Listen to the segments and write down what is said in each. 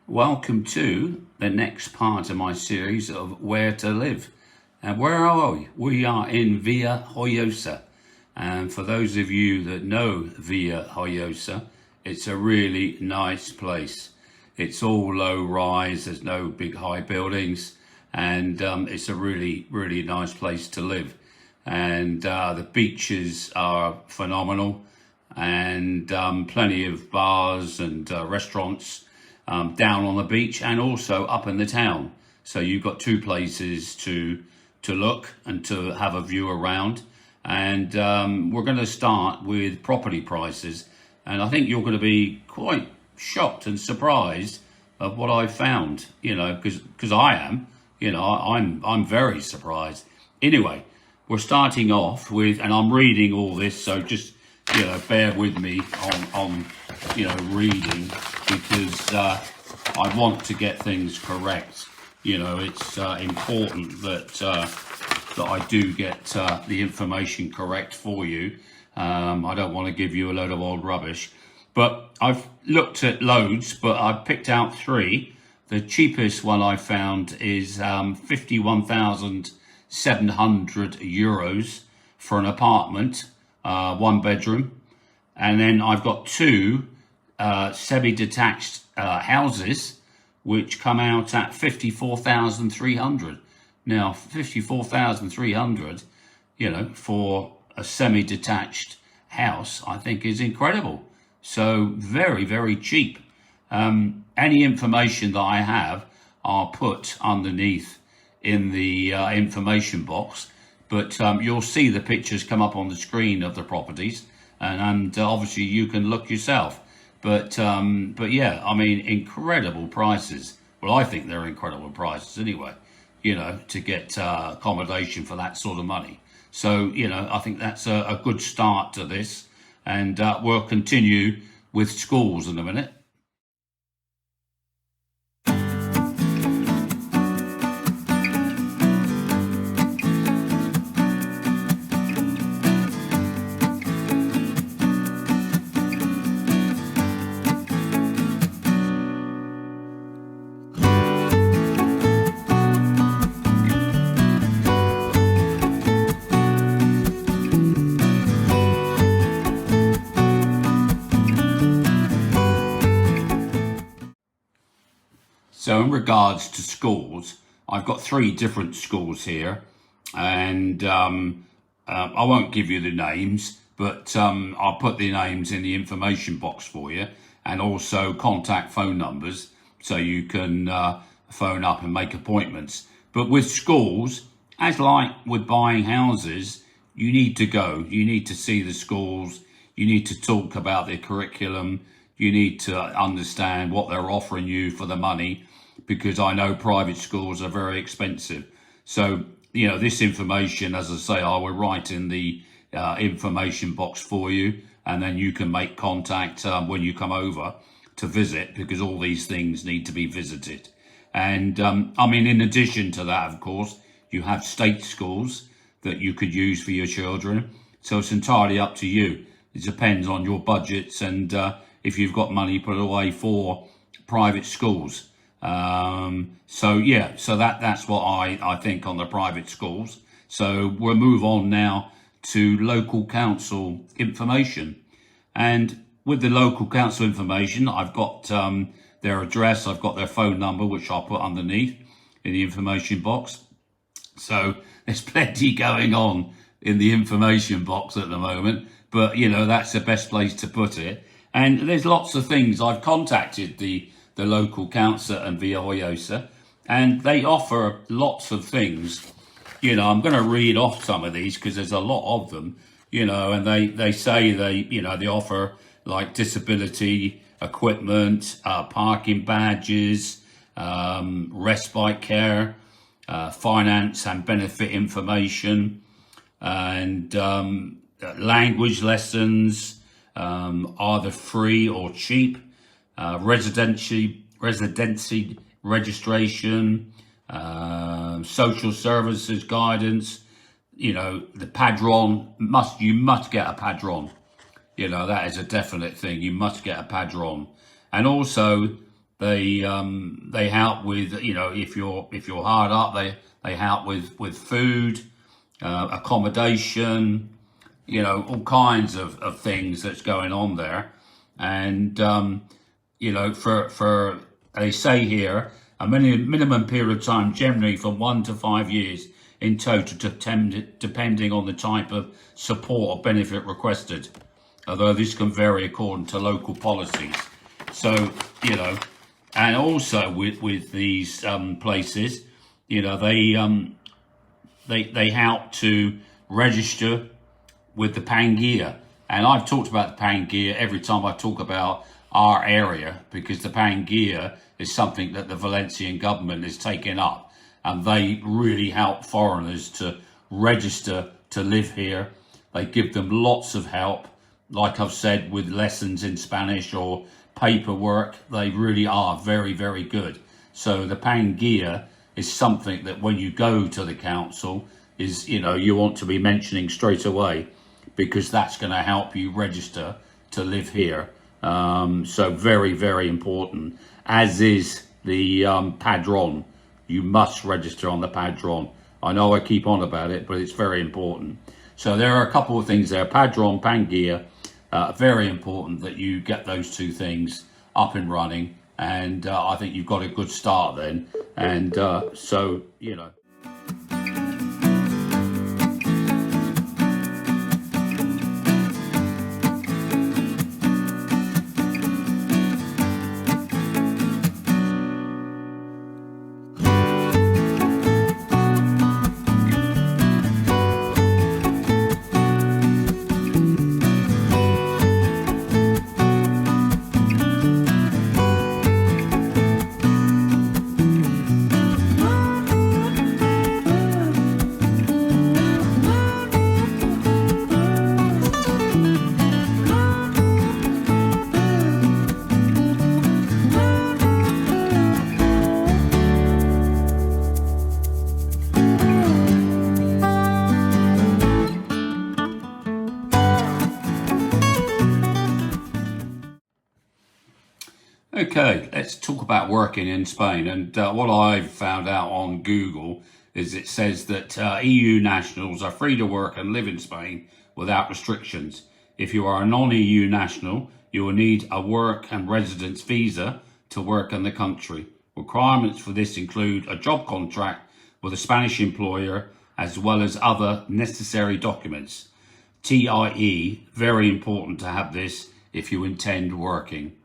Welcome to the next part of my series of Where to Live. And where are we? We are in Villajoyosa. And for those of you that know Joiosa, it's a really nice place. It's all low rise, there's no big high buildings, and it's a really, really nice place to live. And the beaches are phenomenal, and plenty of bars and restaurants down on the beach and also up in the town. So you've got two places to look and to have a view around. And we're going to start with property prices. And I think you're going to be quite shocked and surprised of what I found, because I am, I'm very surprised. Anyway, we're starting off with, and I'm reading all this, so just, bear with me on reading, because I want to get things correct. It's important that I do get the information correct for you. I don't want to give you a load of old rubbish. But I've looked at loads, but I've picked out three. The cheapest one I found is 51,700 euros for an apartment, one bedroom. And then I've got two semi-detached houses, which come out at 54,300. Now, 54,300, for a semi-detached house, I think is incredible. So very, very cheap. Any information that I have, I'll put underneath in the information box. But you'll see the pictures come up on the screen of the properties, and obviously you can look yourself. But yeah, I mean, incredible prices. Well, I think they're incredible prices anyway, to get accommodation for that sort of money. So, I think that's a good start to this. And we'll continue with schools in a minute. So in regards to schools, I've got three different schools here, and I won't give you the names, but I'll put the names in the information box for you, and also contact phone numbers so you can phone up and make appointments. But with schools, as like with buying houses, you need to go, you need to see the schools, you need to talk about their curriculum, you need to understand what they're offering you for the money, because I know private schools are very expensive. So, this information, as I say, I will write in the information box for you, and then you can make contact when you come over to visit, because all these things need to be visited. And in addition to that, of course, you have state schools that you could use for your children. So it's entirely up to you. It depends on your budgets, and if you've got money put away for private schools. So that's what I think on the private schools. So we'll move on now to local council information. And with the local council information, I've got their address, I've got their phone number, which I'll put underneath in the information box. So there's plenty going on in the information box at the moment, but that's the best place to put it. And there's lots of things. I've contacted the local council in Villajoyosa, and they offer lots of things. I'm going to read off some of these because there's a lot of them, and they say they offer like disability equipment, parking badges, respite care, finance and benefit information, and language lessons, either free or cheap, residency registration, social services guidance, the padron, you must get a padron. That is a definite thing. You must get a padron. And also They help with, if you're hard up, they help with food, accommodation, all kinds of things that's going on there. And for they say here a minimum period of time, generally from 1 to 5 years in total, depending on the type of support or benefit requested, although this can vary according to local policies. So, and also with these places, they help to register with the Pangaea. And I've talked about the Pangaea every time I talk about our area, because the Pangaea is something that the Valencian government is taking up, and they really help foreigners to register to live here. They give them lots of help, like I've said, with lessons in Spanish or paperwork. They really are very, very good. So the Pangaea is something that when you go to the council is, you want to be mentioning straight away, because that's going to help you register to live here. So very, very important, as is the Padron. You must register on the Padron. I know I keep on about it, but it's very important. So there are a couple of things there. Padron, Pangaea, very important that you get those two things up and running. And I think you've got a good start then. And so. Okay, let's talk about working in Spain. And what I've found out on Google is it says that EU nationals are free to work and live in Spain without restrictions. If you are a non-EU national, you will need a work and residence visa to work in the country. Requirements for this include a job contract with a Spanish employer, as well as other necessary documents. TIE, very important to have this if you intend working.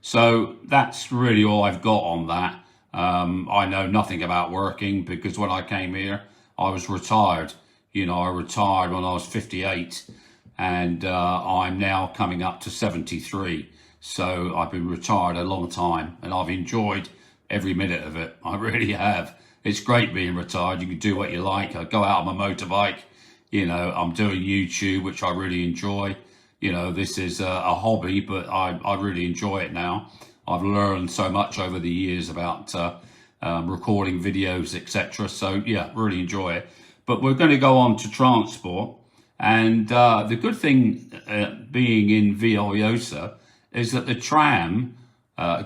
So that's really all I've got on that. I know nothing about working, because when I came here, I was retired. I retired when I was 58, and I'm now coming up to 73. So I've been retired a long time, and I've enjoyed every minute of it. I really have. It's great being retired. You can do what you like. I go out on my motorbike. I'm doing YouTube, which I really enjoy. This is a hobby, but I really enjoy it now. I've learned so much over the years about recording videos, etc. So yeah, really enjoy it. But we're going to go on to transport. And the good thing being in Villajoyosa is that the tram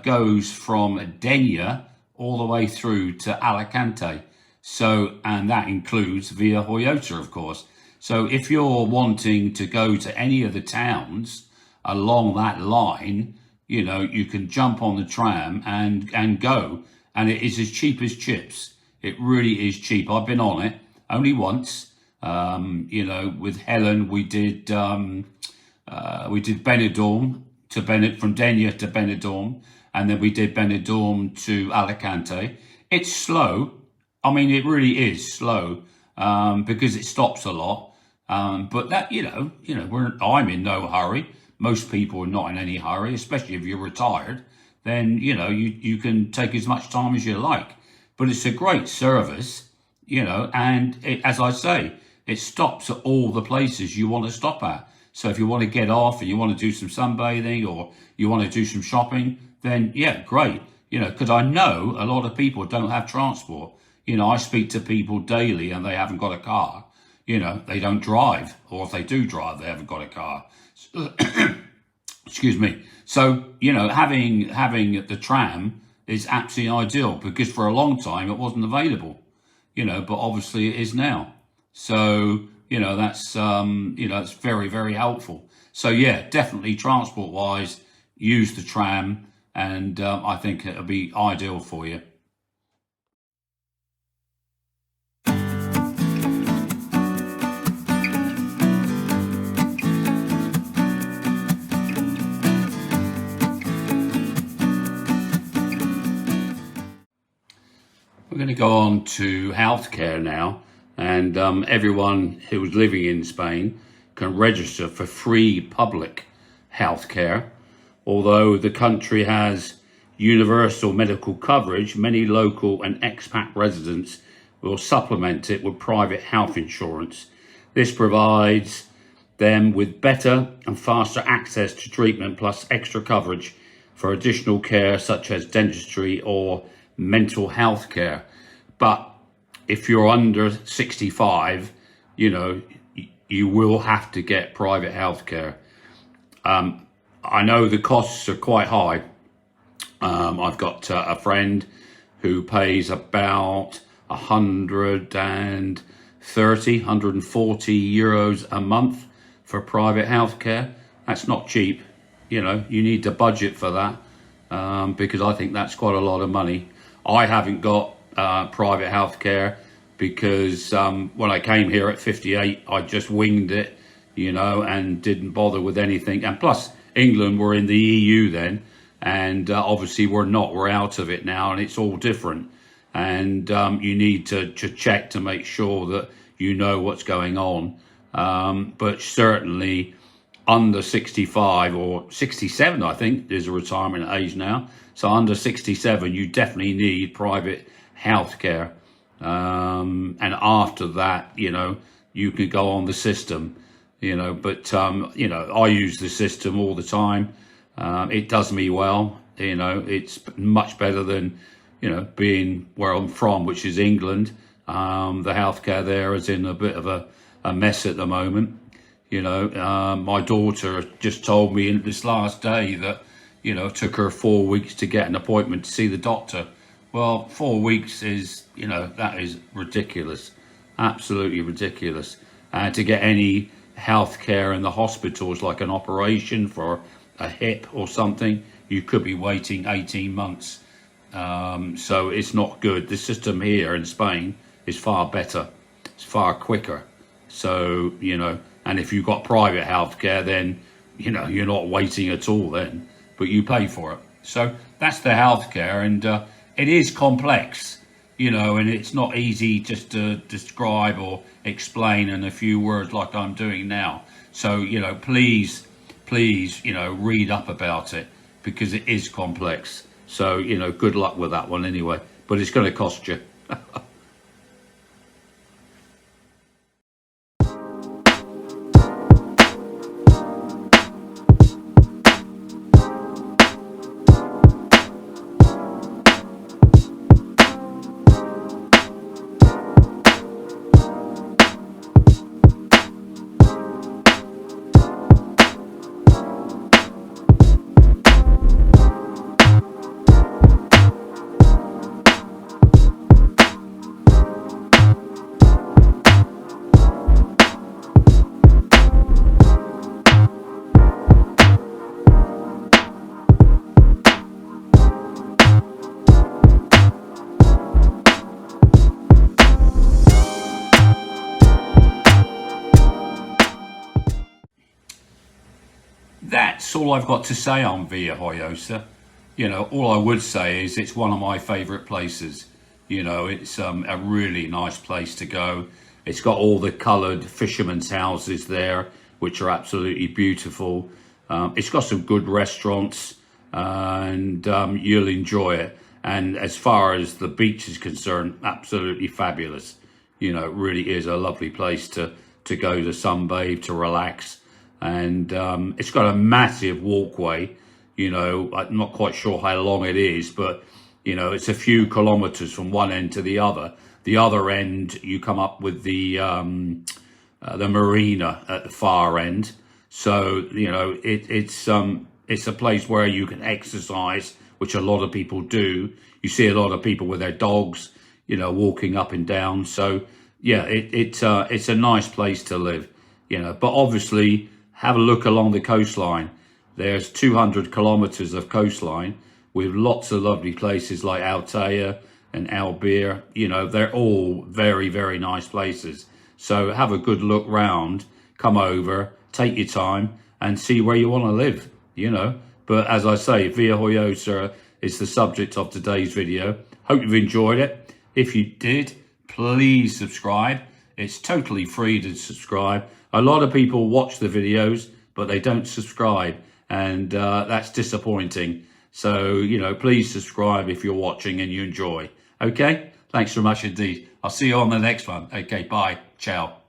goes from Denia all the way through to Alicante. So, and that includes Villajoyosa, of course. So if you're wanting to go to any of the towns along that line, you can jump on the tram and go. And it is as cheap as chips. It really is cheap. I've been on it only once. With Helen, we did Benidorm from Denia to Benidorm, and then we did Benidorm to Alicante. It's slow. I mean, it really is slow because it stops a lot. But that, I'm in no hurry. Most people are not in any hurry, especially if you're retired. Then, you can take as much time as you like. But it's a great service, and as I say, it stops at all the places you want to stop at. So if you want to get off and you want to do some sunbathing or you want to do some shopping, then yeah, great. Because I know a lot of people don't have transport. I speak to people daily and they haven't got a car. They don't drive, or if they do drive, they haven't got a car. Excuse me. So, having the tram is absolutely ideal, because for a long time it wasn't available, but obviously it is now. So, that's very, very helpful. So yeah, definitely transport wise, use the tram, and I think it'll be ideal for you. We're going to go on to healthcare now, and everyone who is living in Spain can register for free public healthcare. Although the country has universal medical coverage, many local and expat residents will supplement it with private health insurance. This provides them with better and faster access to treatment, plus extra coverage for additional care such as dentistry or mental health care. But if you're under 65, you will have to get private health care. I know the costs are quite high. I've got a friend who pays about 140 euros a month for private healthcare. That's not cheap. You need to budget for that, because I think that's quite a lot of money. I haven't got private healthcare because when I came here at 58, I just winged it, and didn't bother with anything. And plus, England were in the EU then, and obviously we're not. We're out of it now, and it's all different. And you need to check to make sure that you know what's going on. But certainly under 65 or 67, I think, is a retirement age now. So under 67, you definitely need private healthcare. And after that, you can go on the system, but, I use the system all the time. It does me well. It's much better than, being where I'm from, which is England. The healthcare there is in a bit of a mess at the moment. My daughter just told me in this last day that, it took her 4 weeks to get an appointment to see the doctor. Well, 4 weeks is, that is ridiculous, absolutely ridiculous. To get any health care in the hospitals, like an operation for a hip or something, you could be waiting 18 months. So it's not good. The system here in Spain is far better. It's far quicker. So, and if you've got private health care, then, you're not waiting at all then, but you pay for it. So that's the healthcare, and it is complex, and it's not easy just to describe or explain in a few words like I'm doing now. So, please, read up about it, because it is complex. So, good luck with that one anyway, but it's going to cost you. That's all I've got to say on Villajoyosa. All I would say is it's one of my favourite places. It's a really nice place to go. It's got all the coloured fishermen's houses there, which are absolutely beautiful. It's got some good restaurants, and you'll enjoy it. And as far as the beach is concerned, absolutely fabulous. It really is a lovely place to go to sunbathe, to relax. And it's got a massive walkway. I'm not quite sure how long it is, but it's a few kilometers from one end to the other. The other end, you come up with the marina at the far end. So it's a place where you can exercise which a lot of people do. You see a lot of people with their dogs, you know, walking up and down. So yeah, it's a nice place to live, you know, but obviously have a look along the coastline. There's 200 kilometers of coastline with lots of lovely places like Altea and Albir. You know, they're all very, very nice places. So have a good look round, come over, take your time and see where you want to live, you know. But as I say, Villajoyosa is the subject of today's video. Hope you've enjoyed it. If you did, please subscribe. It's totally free to subscribe. A lot of people watch the videos, but they don't subscribe. And that's disappointing. So, you know, please subscribe if you're watching and you enjoy. Okay? Thanks so much indeed. I'll see you on the next one. Okay, bye. Ciao.